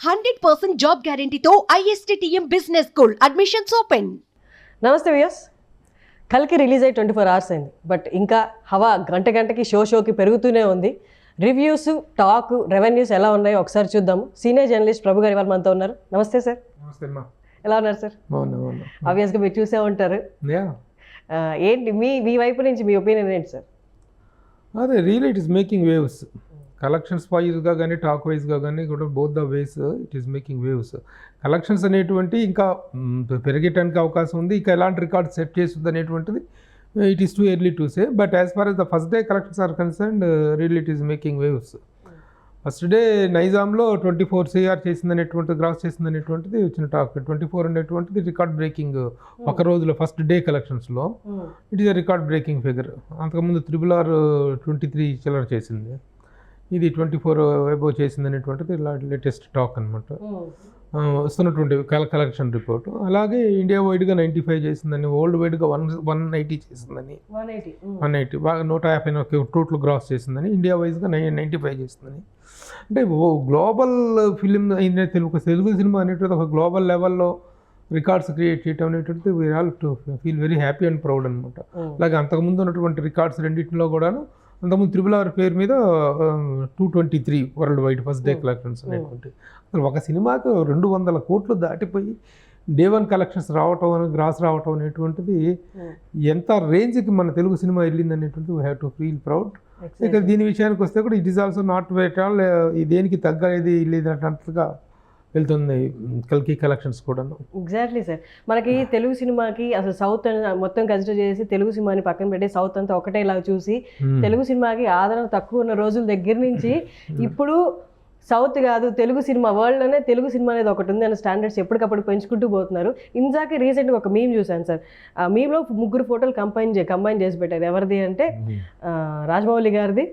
100% job గ్యారంటీతో ISTTM business school admissions open. నమస్తే viewers. కల్కి రిలీజ్ అయ్యి 24 hours అయింది, బట్ ఇంకా హవా గంటకి షోకి పెరుగుతూనే ఉంది. రివ్యూస్, టాక్, రెవెన్యూస్ ఎలా ఉన్నాయో ఒకసారి చూద్దాము. సీనియర్ జర్నలిస్ట్ ప్రభు గారు ఇవాళ మనతో ఉన్నారు. నమస్తే సార్. నమస్తే అమ్మా. ఎలా ఉన్నారు సార్? ఆబ్వియస్గా మీరు చూసే ఉంటారు. ఏంటి మీ వైపు నుంచి మీ ఒపీనియన్ ఏంటి సార్? అదే real it is making waves. Collections వైజ్గా కానీ టాక్ వైజ్గా కానీ కూడా both the ways it is making waves. Collections అనేటువంటి ఇంకా పెరిగేటానికి అవకాశం ఉంది. ఇంకా ఎలాంటి రికార్డ్ సెట్ చేస్తుంది అనేటువంటిది it is too early to say. But as far as the first day collections are concerned real it is making waves. First day నైజాంలో 24 CR చేసిందనేటువంటిది, గ్రాస్ చేసిందనేటువంటిది వచ్చిన టాక్. 24 అనేటువంటిది రికార్డ్ బ్రేకింగ్ ఒక రోజులో ఫస్ట్ డే కలెక్షన్స్లో it is a record breaking figure. అంతకుముందు RRR 23 చిల్లర చేసింది, ఇది 24 అబోవ్ చేసింది అనేటువంటిది లేటెస్ట్ టాక్ అనమాట. వస్తున్నటువంటి కలెక్షన్ రిపోర్ట్. అలాగే ఇండియా వైడ్గా 95 చేసిందని, వరల్డ్ వైడ్గా 180 చేసిందని, 180 బాగా 150 టోటల్ గ్రాస్ చేసిందని, ఇండియా వైజ్గా 95 చేసిందని. అంటే గ్లోబల్ ఫిలిం అయిన తెలుగు సినిమా అనేటువంటి ఒక గ్లోబల్ లెవెల్లో రికార్డ్స్ క్రియేట్ చేయటం అనేటువంటిది we all to feel very happy and proud అనమాట. అలాగే అంతకుముందు ఉన్నటువంటి రికార్డ్స్ రెండింటిలో కూడాను అంతకుముందు RRR పేరు మీద 223 world wide first day collections అనేటువంటి. అసలు ఒక సినిమాకు 200 కోట్లు దాటిపోయి డే 1 కలెక్షన్స్ రావటం, గ్రాస్ రావటం అనేటువంటిది ఎంత రేంజ్కి మన తెలుగు సినిమా వెళ్ళింది అనేటువంటిది we have to feel proud. ఇక దీని విషయానికి వస్తే కూడా it is also not at all దేనికి తగ్గేది లేదంటగా వెళ్తుంది కల్కి కలెక్షన్స్ కూడా. Exactly sir. మనకి తెలుగు సినిమాకి అసలు సౌత్ మొత్తం కన్సిడర్ చేసి తెలుగు సినిమాని పక్కన పెట్టి సౌత్ అంతా ఒకటేలా చూసి తెలుగు సినిమాకి ఆదరణ తక్కువ ఉన్న రోజుల దగ్గర నుంచి ఇప్పుడు సౌత్ కాదు తెలుగు సినిమా, వరల్డ్లోనే తెలుగు సినిమా అనేది ఒకటి ఉంది అనే స్టాండర్డ్స్ ఎప్పటికప్పుడు పెంచుకుంటూ పోతున్నారు. ఇందాక రీసెంట్గా ఒక మీమ్ చూశాను సార్. ఆ మీమ్లో 3 ఫోటోలు కంబైన్ చేసి పెట్టారు. ఎవరిది అంటే రాజమౌళి గారిది,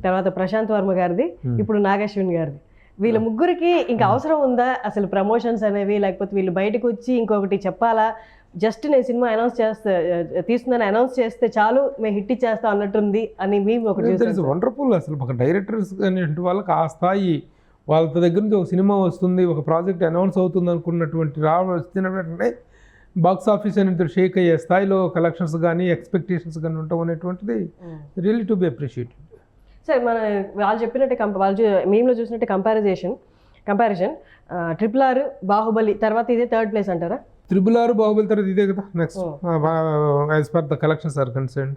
తర్వాత ప్రశాంత్ వర్మ గారిది, ఇప్పుడు నాగశ్విన్ గారిది. వీళ్ళ ముగ్గురికి ఇంకా అవసరం ఉందా అసలు ప్రమోషన్స్ అనేవి? లేకపోతే వీళ్ళు బయటకు వచ్చి ఇంకొకటి చెప్పాలా? జస్ట్ నేను సినిమా తీస్తుందని అనౌన్స్ చేస్తే చాలు, మేము హిట్ ఇచ్చేస్తాం అన్నట్టుంది అని మేము ఒకటి వండర్ఫుల్. అసలు ఒక డైరెక్టర్స్ అనేటువంటి వాళ్ళకి ఆ స్థాయి, వాళ్ళ దగ్గర నుంచి ఒక సినిమా వస్తుంది, ఒక ప్రాజెక్ట్ అనౌన్స్ అవుతుంది అనుకున్నటువంటి వచ్చినటువంటి బాక్స్ ఆఫీస్ అనేది షేక్ అయ్యే స్థాయిలో కలెక్షన్స్ కానీ ఎక్స్పెక్టేషన్స్ కానీ ఉంటాం అనేటువంటిది really to be appreciated. Sir మన వాళ్ళు చెప్పినట్టే వాళ్ళు మేమ్లో చూసినట్టే కంపారిజన్ RRR, బాహుబలి తర్వాత ఇదే 3rd ప్లేస్ అంటారా? RRR, బాహుబలి తర్వాత ఇదే కదా next as per the collections are concerned.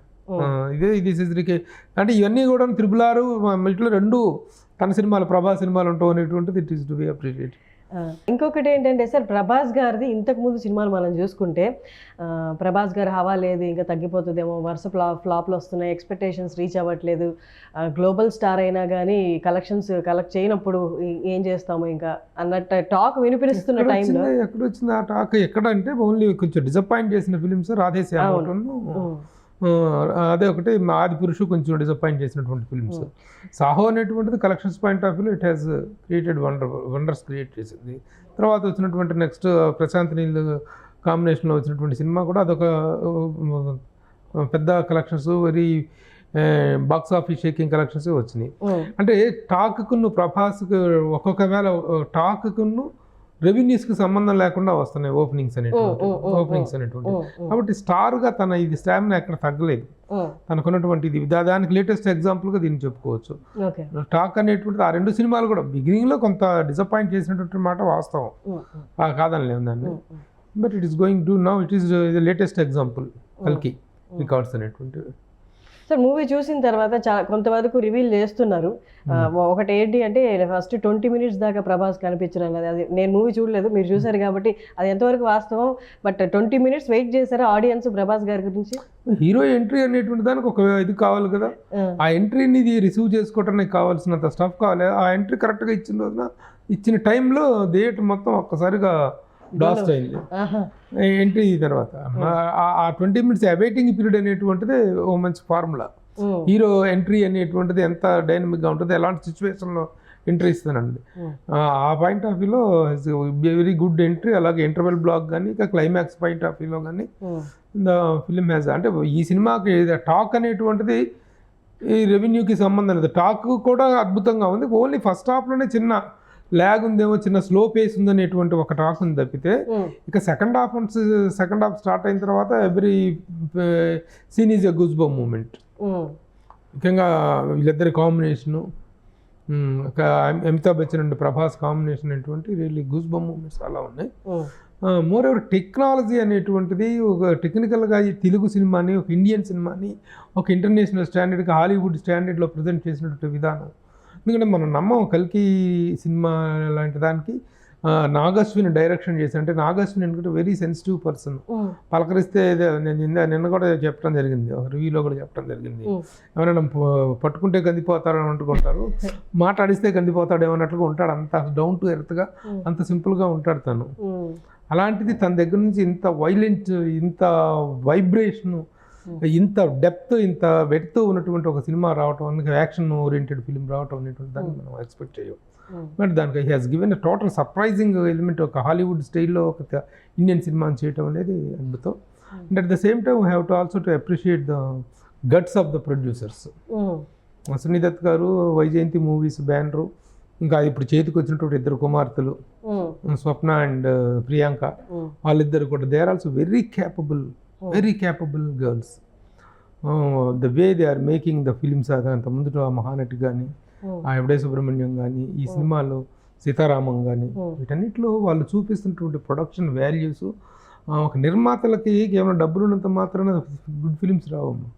ఇది సిజ్రికి అంటే ఇవన్నీ కూడా RRR ఇట్లా 2 తన సినిమాలు, ప్రభాస్ సినిమాలు ఉంటాం అనేటువంటిది it is to be appreciated. ఇంకొకటి ఏంటంటే సార్, ప్రభాస్ గారిది ఇంతకుముందు సినిమాలు మనం చూసుకుంటే ప్రభాస్ గారు హవా లేదు, ఇంకా తగ్గిపోతుందేమో, వరుస ఫ్లాప్లు వస్తున్నాయి, ఎక్స్పెక్టేషన్స్ రీచ్ అవ్వట్లేదు, గ్లోబల్ స్టార్ అయినా కానీ కలెక్షన్స్ కలెక్ట్ చేయనప్పుడు ఏం చేస్తాము ఇంకా అన్నట్టు టాక్ వినిపిస్తున్న టైంలో ఎక్కడ వచ్చింది ఆ టాక్? ఎక్కడంటే ఓన్లీ కొంచెం డిసప్పాయింట్ చేసిన ఫిలిమ్స్ రాధేశ్యామ్, అదే ఒకటి ఆది పురుషు కొంచెం డిసప్పాయింట్ చేసినటువంటి ఫిల్మ్స్. సాహో అనేటువంటిది కలెక్షన్స్ పాయింట్ ఆఫ్ వ్యూలో it has created wonders create చేసింది. తర్వాత వచ్చినటువంటి నెక్స్ట్ ప్రశాంత్ నీల్ కాంబినేషన్లో వచ్చినటువంటి సినిమా కూడా అదొక పెద్ద collections, very box office shaking collections వచ్చినాయి. అంటే టాక్కును ప్రభాస్కు ఒక్కొక్కవేళ టాక్కును రెవెన్యూస్కి సంబంధం లేకుండా వస్తున్నాయి ఓపెనింగ్స్ అనేటువంటి. కాబట్టి స్టార్గా తన ఇది స్టామినా ఎక్కడ తగ్గలేదు, తనకున్నటువంటి ఇది దానికి లేటెస్ట్ ఎగ్జాంపుల్గా దీన్ని చెప్పుకోవచ్చు. టాక్ అనేటువంటిది ఆ 2 సినిమాలు కూడా బిగినింగ్లో కొంత డిసప్పాయింట్ చేసినటువంటి మాట వాస్తవం, కాదని లేదు దాన్ని. But it is going to now it is the latest example కల్కి రికార్డ్స్ అనేటువంటివి. సార్ మూవీ చూసిన తర్వాత కొంతవరకు రివీల్ చేస్తున్నారు. ఒకటి ఏంటి అంటే ఫస్ట్ 20 minutes దాకా ప్రభాస్ కనిపించడం. అది నేను మూవీ చూడలేదు, మీరు చూసారు కాబట్టి అది ఎంతవరకు వాస్తవం? బట్ 20 minutes వెయిట్ చేశారా ఆడియన్స్ ప్రభాస్ గారి గురించి? హీరో ఎంట్రీ అనేటువంటి దానికి ఒక ఇది కావాలి కదా, ఆ ఎంట్రీని రిసీవ్ చేసుకోవడానికి కావాల్సినంత స్టఫ్ కావాలి. ఆ ఎంట్రీ కరెక్ట్గా ఇచ్చిన రోజున ఇచ్చిన టైంలో థియేటర్ మొత్తం ఒక్కసారిగా బ్లాస్ట్ అయింది ఎంట్రీ తర్వాత. ఆ 20 minutes అవైటింగ్ పీరియడ్ అనేటువంటిది ఓ మంచి ఫార్ములా. హీరో ఎంట్రీ అనేటువంటిది ఎంత డైనమిక్గా ఉంటుంది, ఎలాంటి సిచ్యువేషన్లో ఎంట్రీ ఇస్తానండి. ఆ పాయింట్ ఆఫ్ వ్యూలో వెరీ గుడ్ ఎంట్రీ. అలాగే ఇంటర్వెల్ బ్లాక్ కానీ ఇక క్లైమాక్స్ పాయింట్ ఆఫ్ వ్యూలో కానీ ద ఫిలిం హ్యాజ్, అంటే ఈ సినిమాకి టాక్ అనేటువంటిది ఈ రెవెన్యూకి సంబంధం లేదు. టాక్ కూడా అద్భుతంగా ఉంది. ఓన్లీ ఫస్ట్ హాఫ్లోనే చిన్న ల్యాగ్ ఉందేమో, చిన్న స్లో పేస్ ఉందనేటువంటి ఒక టాక్ ఉంది తప్పితే ఇక సెకండ్ హాఫ్ స్టార్ట్ అయిన తర్వాత every scene is a goosebump moment. ముఖ్యంగా వీళ్ళిద్దరి combination, Amitabh Bachchan and Prabhas combination అనేటువంటి రియల్లీ గూస్ బమ్ మూమెంట్స్ అలా ఉన్నాయి. మోర్ ఎవర్ టెక్నాలజీ అనేటువంటిది ఒక టెక్నికల్గా ఈ తెలుగు సినిమాని, ఒక ఇండియన్ సినిమాని ఒక ఇంటర్నేషనల్ స్టాండర్డ్గా హాలీవుడ్ స్టాండర్డ్లో ప్రజెంట్ చేసినటువంటి విధానం. ఎందుకంటే మనం నమ్మం కల్కి సినిమా లాంటి దానికి నాగశ్విన్ డైరెక్షన్ చేశాను. అంటే నాగశ్విన్ ఎందుకంటే వెరీ సెన్సిటివ్ పర్సన్. పలకరిస్తే నేను నిన్న కూడా చెప్పడం జరిగింది, ఒక రివ్యూలో కూడా చెప్పడం జరిగింది, ఎవరైనా పట్టుకుంటే కందిపోతారని అనుకుంటారు, మాట్లాడిస్తే కందిపోతాడు ఏమన్నట్లుగా ఉంటాడు. అంత డౌన్ టు ఎర్త్గా, అంత సింపుల్గా ఉంటాడు తను. అలాంటిది తన దగ్గర నుంచి ఇంత వైలెంట్, ఇంత వైబ్రేషను, ఇంత డెప్త్, ఇంత వెడ్త్ ఉన్నటువంటి ఒక సినిమా రావటం, అందుకే యాక్షన్ ఓరియంటెడ్ ఫిలిం రావటం అనేటువంటి దాన్ని మనం ఎక్స్పెక్ట్ చేయం. బట్ దానికి he has given total surprising element. ఒక హాలీవుడ్ స్టైల్లో ఒక ఇండియన్ సినిమాని చేయటం అనేది అద్భుతం. And at the same time we have to also to appreciate the guts of the producers. Sunil Dutt గారు వైజయంతి మూవీస్ బ్యానరు, ఇంకా ఇప్పుడు చేతికి వచ్చినటువంటి ఇద్దరు కుమార్తెలు స్వప్న అండ్ ప్రియాంక, వాళ్ళిద్దరు కూడా they are also very capable girls. The way they are making the films. అంత ముందు మహానటి కానీ, ఆ ఎవడే సుబ్రహ్మణ్యం కానీ, ఈ సినిమాలో సీతారామం కానీ, వీటన్నిటిలో వాళ్ళు చూపిస్తున్నటువంటి ప్రొడక్షన్ వాల్యూస్, ఒక నిర్మాతలకి కేవలం డబ్బులు ఉన్నంత మాత్రాన గుడ్ ఫిలిమ్స్ రావమ్మా.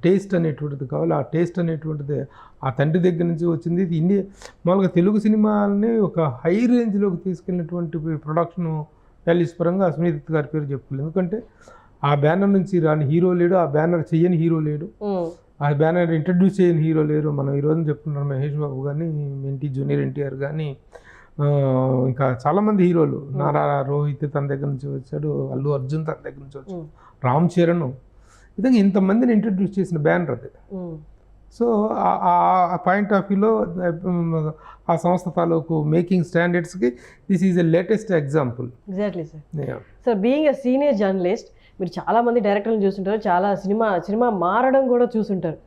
టేస్ట్ అనేటువంటిది కావాలి. ఆ టేస్ట్ అనేటువంటిది ఆ తండ్రి దగ్గర నుంచి వచ్చింది. ఇండియా మామూలుగా తెలుగు సినిమాలని ఒక హై రేంజ్లోకి తీసుకెళ్ళినటువంటి ప్రొడక్షన్ వాల్యూస్ పరంగా సునీల్ దత్ గారి పేరు చెప్పుకోలేదు. ఎందుకంటే ఆ బ్యానర్ నుంచి రాని హీరో లేడు, ఆ బ్యానర్ చెయ్యని హీరో లేడు, ఆ బ్యానర్ ఇంట్రడ్యూస్ చేయని హీరో లేరు. మనం ఈరోజు చెప్పుకుంటున్నాం మహేష్ బాబు కానీ, జూనియర్ ఎన్టీఆర్ కానీ, ఇంకా చాలామంది హీరోలు, నారా రోహిత్ తన దగ్గర నుంచి వచ్చాడు, అల్లు అర్జున్ తన దగ్గర నుంచి వచ్చాడు, రామ్ చరణ్, విధంగా ఇంతమందిని ఇంట్రడ్యూస్ చేసిన బ్యానర్ అది. సో ఆ పాయింట్ ఆఫ్ వ్యూలో ఆ సంస్థ తాలూకు మేకింగ్ స్టాండర్డ్స్కి this is a latest example. Exactly sir. Sir being a senior journalist, మీరు చాలామంది డైరెక్టర్లను చూస్తుంటారు, చాలా సినిమా మారడం కూడా చూస్తుంటారు.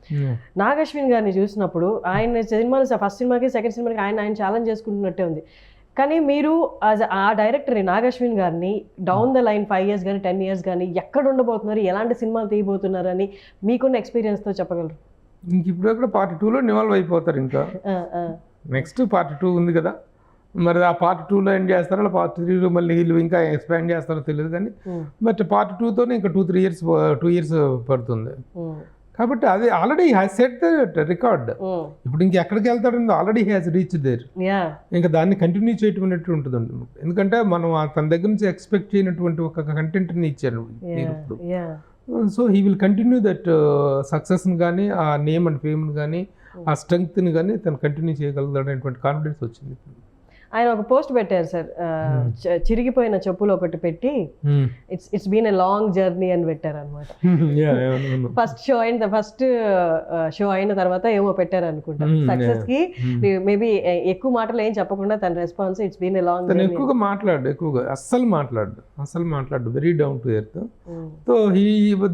నాగశ్విన్ గారిని చూసినప్పుడు ఆయన సినిమాలు ఫస్ట్ సినిమాకి సెకండ్ సినిమాకి ఆయన ఛాలెంజ్ చేసుకుంటున్నట్టే ఉంది. కానీ మీరు ఆ డైరెక్టర్ని నాగశ్విన్ గారిని డౌన్ ద లైన్ 5 years కానీ 10 years కానీ ఎక్కడ ఉండబోతున్నారు, ఎలాంటి సినిమాలు తీయబోతున్నారు అని మీకున్న ఎక్స్పీరియన్స్తో చెప్పగలరు? ఇంక ఇప్పుడు కూడా పార్ట్ 2లో ఇన్వాల్వ్ అయిపోతారు. ఇంకా నెక్స్ట్ పార్ట్ 2 ఉంది కదా, మరి ఆ పార్ట్ 2లో ఎండ్ చేస్తారో, అలా పార్ట్ 3లో మళ్ళీ వీళ్ళు ఇంకా ఎక్స్పాండ్ చేస్తారో తెలియదు. కానీ బట్ పార్ట్ 2తోనే ఇంకా 2 years పడుతుంది. కాబట్టి అది already has set the record. ఇప్పుడు ఇంకెక్కడికి వెళ్తాడని ఆల్రెడీ హ్యాస్ రీచ్ దేర్. ఇంకా దాన్ని కంటిన్యూ చేయటం అనేట్టు ఉంటుంది. ఎందుకంటే మనం తన దగ్గర నుంచి ఎక్స్పెక్ట్ చేయనటువంటి ఒక కంటెంట్ని ఇచ్చారు ఇప్పుడు. So he will continue that సక్సెస్ని కానీ, ఆ నేమ్ అండ్ ఫేమ్ని కానీ, ఆ స్ట్రెంగ్త్ని కానీ తను కంటిన్యూ చేయగలుగుతాడు అనేటువంటి కాన్ఫిడెన్స్ వచ్చింది. ఆయన ఒక పోస్ట్ పెట్టారు సార్, చిరిగిపోయిన చెప్పులు ఒకటి పెట్టి it's been a long journey అని పెట్టారు అనమాట. ఫస్ట్ షో అయిన తర్వాత ఏమో పెట్టారు అనుకుంటా. సక్సెస్ కి మేబీ ఎక్కువ మాటలు ఏం చెప్పకుండా తన response it's been a long journey. ఎక్కువగా మాట్లాడు అస్సలు మాట్లాడు very down to earth. So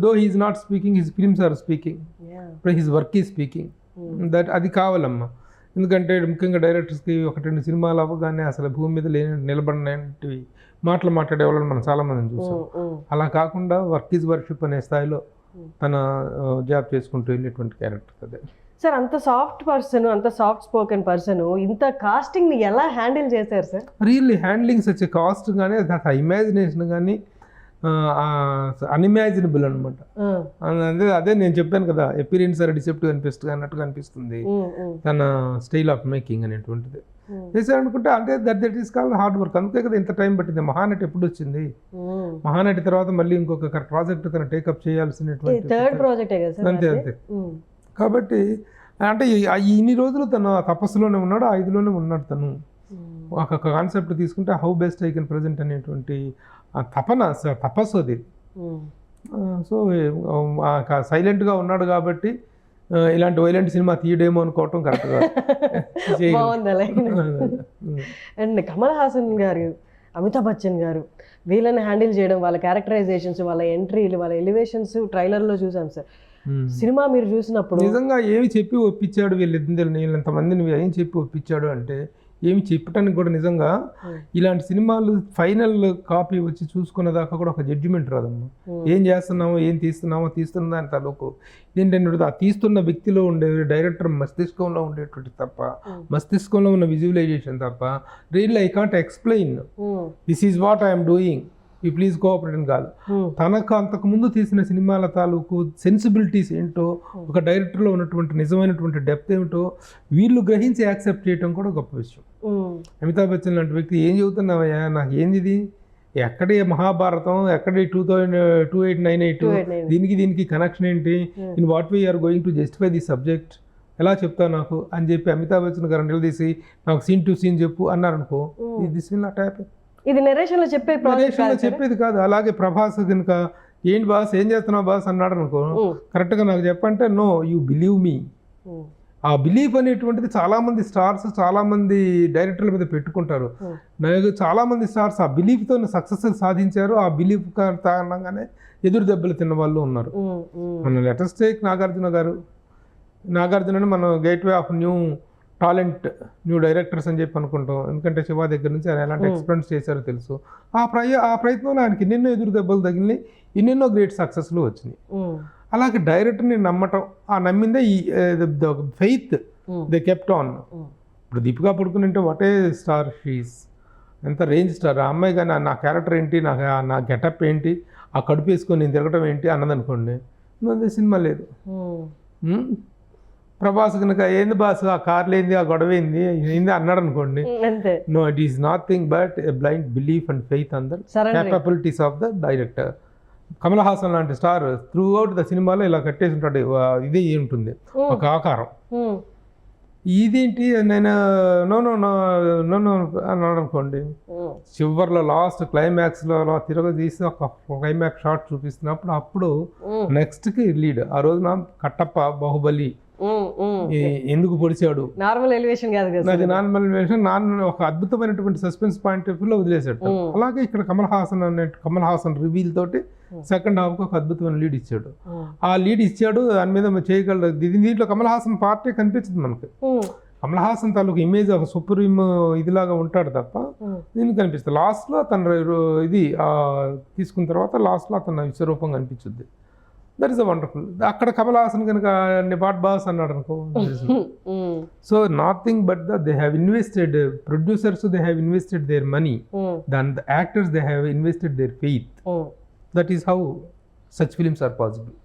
though he is not speaking, his films are speaking, his work is speaking. That అది కావాలమ్మా. ఎందుకంటే ముఖ్యంగా డైరెక్టర్స్కి 1-2 సినిమాలు అవ్వగానే అసలు భూమి మీద నిలబడినవి మాట్లాడే వాళ్ళని మనం చాలామందిని చూసాం. అలా కాకుండా వర్క్ ఈజ్ వర్షిప్ అనే స్థాయిలో తన జాబ్ చేసుకుంటూ వెళ్ళేటువంటి క్యారెక్టర్ అదే. సార్ అంత సాఫ్ట్ పర్సన్, అంత సాఫ్ట్ స్పోకెన్ పర్సన్ ఇంత కాస్టింగ్ని ఎలా హ్యాండిల్ చేశారు sir? Really handling such cost కానీ, ఇమాజినేషన్ కానీ అన్ఇమాజినబుల్ అనమాట. అదే నేను చెప్పాను కదా, అపీరియన్స్ ఆర్ డిసెప్టివ్ అన్నట్టుగా అనిపిస్తుంది తన స్టైల్ ఆఫ్ మేకింగ్ అనేటువంటిది. చేశారనుకుంటే అంటే that is called hard work. అందుకే కదా ఇంత టైం పట్టింది. మహానటి ఎప్పుడు వచ్చింది? మహానటి తర్వాత మళ్ళీ ఇంకొక ప్రాజెక్ట్ తను టేకప్ చేయాల్సినటువంటి థర్డ్ ప్రాజెక్టే కదా. అంతే. కాబట్టి అంటే ఇన్ని రోజులు తను తపస్సులోనే ఉన్నాడు, 5లోనే ఉన్నాడు. తను ఒక కాన్సెప్ట్ తీసుకుంటే how best I can present అనేటువంటి తపస్సు అది. సో సైలెంట్గా ఉన్నాడు కాబట్టి ఇలాంటి వైలెంట్ సినిమా తీయడేమో అనుకోవటం కరెక్ట్గా. అండ్ కమల్ హాసన్ గారు, అమితాబ్ బచ్చన్ గారు వీళ్ళని హ్యాండిల్ చేయడం, వాళ్ళ క్యారెక్టరైజేషన్స్, వాళ్ళ ఎంట్రీలు, వాళ్ళ ఎలివేషన్స్ ట్రైలర్లో చూసాం సార్. సినిమా మీరు చూసినప్పుడు నిజంగా ఏమి చెప్పి ఒప్పించాడు వీళ్ళింతమందిని, ఏం చెప్పి ఒప్పించాడు అంటే ఏమి చెప్పడానికి కూడా నిజంగా ఇలాంటి సినిమాలు ఫైనల్ కాపీ వచ్చి చూసుకున్న దాకా కూడా ఒక జడ్జిమెంట్ రాదమ్మా. ఏం చేస్తున్నామో ఏం తీస్తున్న దాని తాలూకు ఏంటంటే ఆ తీస్తున్న వ్యక్తిలో ఉండే డైరెక్టర్ మస్తిష్కంలో ఉండేటువంటి తప్ప, మస్తిష్కంలో ఉన్న విజువలైజేషన్ తప్ప real I can't explain this is what I'm doing, ఈ ప్లీజ్ కోఆపరేట్ అని కాదు. తనకు అంతకుముందు తీసిన సినిమాల తాలూకు సెన్సిబిలిటీస్ ఏంటో, ఒక డైరెక్టర్లో ఉన్నటువంటి నిజమైనటువంటి డెప్త్ ఏమిటో వీళ్ళు గ్రహించి యాక్సెప్ట్ చేయడం కూడా గొప్ప విషయం. అమితాబ్ బచ్చన్ లాంటి వ్యక్తి ఏం చెబుతున్నావయ్యా, నాకు ఏంది ఇది, ఎక్కడే మహాభారతం, ఎక్కడే 2898, దీనికి కనెక్షన్ ఏంటి, in what way are going to justify the subject, ఎలా చెప్తావు నాకు అని చెప్పి అమితాబ్ బచ్చన్ గారు నిలదీసి నాకు సీన్ టు సీన్ చెప్పు అన్నారనుకో, దిస్ విల్ నాట్ హ్యాపెన్. ఇది నెరేషన్లో చెప్పేది కాదు. అలాగే ప్రభాస్ కనుక ఏంటి బాస్ ఏం చేస్తున్నావు బాస్ అన్నాడు అనుకో, కరెక్ట్గా నాకు చెప్పంటే నో యూ బిలీవ్ మీ. ఆ బిలీఫ్ అనేటువంటిది చాలామంది స్టార్స్, చాలామంది డైరెక్టర్ల మీద పెట్టుకుంటారు. చాలామంది స్టార్స్ ఆ బిలీఫ్తో సక్సెస్ సాధించారు. ఆ బిలీఫ్ కారణంగానే ఎదురు దెబ్బలు తిన్న వాళ్ళు ఉన్నారు. మన లెటెస్ట్ టేక్ నాగార్జునని మనం gateway of new talent, new directors అని చెప్పి అనుకుంటాం. ఎందుకంటే శివ దగ్గర నుంచి ఆయన ఎలాంటి ఎక్స్పెరిమెంట్స్ చేశారో తెలుసు. ఆ ప్రయత్నంలో ఆయనకి ఎన్నెన్నో ఎదురు దెబ్బలు తగిలినాయి, ఎన్నెన్నో గ్రేట్ సక్సెస్లు వచ్చినాయి. అలాగే డైరెక్టర్ని నమ్మటం, ఆ నమ్మిందే ఈ ఫెయిత్ దే కెప్ట్ ఆన్. ఇప్పుడు దీపికా పడుకుని అంటే వాట్ ఏ స్టార్ షీస్, ఎంత రేంజ్ స్టార్. ఆ అమ్మాయి కానీ నా క్యారెక్టర్ ఏంటి, నా గెటప్ ఏంటి, ఆ కడుపు వేసుకొని నేను తిరగటం ఏంటి అన్నదనుకోండి, సినిమా లేదు. ప్రభాస్ కనుక ఏంది బాస్ ఆ కార్లు ఏంది, ఆ గొడవ ఏంది అన్నాడు అనుకోండి, no it is nothing but a blind belief and faith on the capabilities of the director. Kamal Haasan లాంటి స్టార్ త్రూ అవుట్ ద సినిమాలో ఇలా కట్టేసి ఉంటాడు, ఇది ఉంటుంది ఒక ఆకారం. ఇదేంటి నేను no no no no no అన్నాడు అనుకోండి, చివరిలో లాస్ట్ క్లైమాక్స్లో తీసి ఒక క్లైమాక్స్ షాట్ చూపిస్తున్నప్పుడు అప్పుడు నెక్స్ట్కి లీడ్. ఆ రోజున కట్టప్ప బాహుబలి ఎందుకు పొడిచాడు, నార్మల్ ఎలివేషన్ కాదు కదా, అది నార్మల్ ఎలివేషన్, ఒక అద్భుతమైనటువంటి సస్పెన్స్ పాయింట్ ఆఫ్ వ్యూలో వదిలేసాడు. అలాగే ఇక్కడ కమల్ హాసన్ రివీల్ తోటి సెకండ్ హాఫ్ ఒక అద్భుతమైన లీడ్ ఇచ్చాడు. ఆ లీడ్ ఇచ్చాడు, దాని మీద చేయగలడు. దీంట్లో కమల్ హాసన్ పార్టీ కనిపించింది మనకి. కమల్ హాసన్ తాలూకు ఇమేజ్ ఒక సుప్రీం ఇదిలాగా ఉంటాడు తప్ప దీనికి కనిపిస్తుంది. లాస్ట్లో తన ఇది తీసుకున్న తర్వాత లాస్ట్లో తన విశ్వరూపం కనిపించుద్ది. That is a wonderful. అక్కడ కమల్ హాసన్ కనుక వాట్ బాస్ అన్నాడు అనుకో, so nothing but they have invested, producers they have invested their money, than the actors they have invested their faith. That is how such films are possible.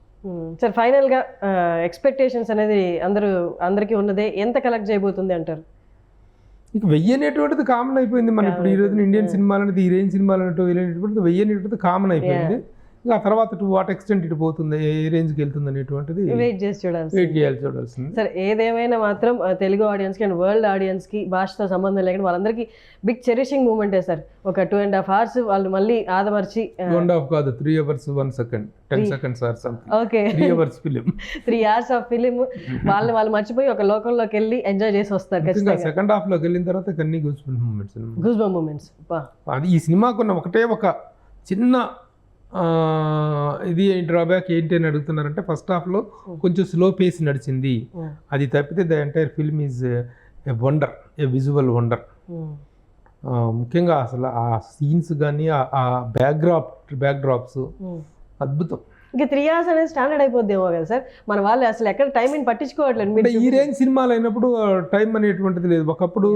Sir ఫైనల్గా expectations అనేది అందరికీ ఉన్నదే, ఎంత collect చేయబోతుంది అంటారు? ఇక 1000 అనేటువంటిది కామన్ అయిపోయింది. మన ఇప్పుడు ఈ రోజున ఇండియన్ సినిమాలు అనేది, ఈ రేంజ్ సినిమాలు అంటే 1000 అనేటువంటిది కామన్ అయిపోయింది. ఆ తర్వాత టు వాట్ ఎక్స్టెంట్ ఇటు పోతుంది, ఏ రేంజ్కి వెళ్తుంది అనేటువంటిది వెయిట్ చేసి చూడాల్సింది. సరే ఏదేమైనా మాత్రం తెలుగు ఆడియన్స్కి అండ్ వరల్డ్ ఆడియన్స్కి భాషతో సంబంధం లేకుండా వాళ్ళందరికీ బిగ్ చెరిషింగ్ మూమెంటే సార్. ఒక 2.5 hours వాళ్ళు మళ్ళీ ఆదమర్చి, 2.5 కాదు 3 hours 1 second 10 seconds or something. Okay 3 hours film 3 hours of film వాళ్ళు మర్చిపోయి ఒక లోకంలోకి వెళ్ళి ఎంజాయ్ చేసి వస్తారు. సెకండ్ హాఫ్ లోకి వెళ్ళిన తర్వాత కన్నీ గూస్ బంప్ మూమెంట్స్. అది ఈ సినిమాకున్న ఒకటే ఒక చిన్న ఇది డ్రాబ్యాక్ ఏంటి అని అడుగుతున్నారంటే, ఫస్ట్ హాఫ్లో కొంచెం స్లో పేస్ నడిచింది. అది తప్పితే the entire film is a wonder, A visual wonder. ముఖ్యంగా అసలు ఆ సీన్స్ కానీ ఆ బ్యాక్డ్రాప్స్ అద్భుతం. ఇంకా 3 hours అనేది స్టాండర్డ్ అయిపోద్దేమో కదా సార్, మన వాళ్ళు అసలు ఎక్కడ టైం పట్టించుకోవట్లేదు. అంటే ఈ రేంజ్ సినిమాలు అయినప్పుడు టైం అనేటువంటిది లేదు. ఒకప్పుడు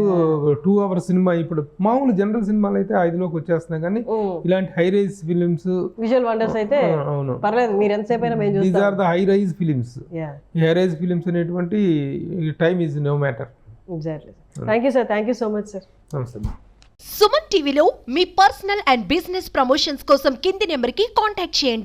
2 hours సినిమా, ఇప్పుడు మామూలు జనరల్ సినిమాలు అయితే 5లోకి వచ్చేస్తున్నాయి. కానీ ఇలాంటి high rise films, visual wonders అయితే అవును పర్లేదు, మీరు ఎంతసేపు అయినా మేము చూస్తాం. These are the high rise films. ఈ హై రైజ్ ఫిలిమ్స్ అనేటువంటి time is no matter. Exactly. Thank you sir, thank you so much sir. నమస్తే. సుమన్ టీవీలో మీ పర్సనల్ అండ్ బిజినెస్ ప్రమోషన్స్ కోసం కింది నెంబర్కి కాంటాక్ట్ చేయండి.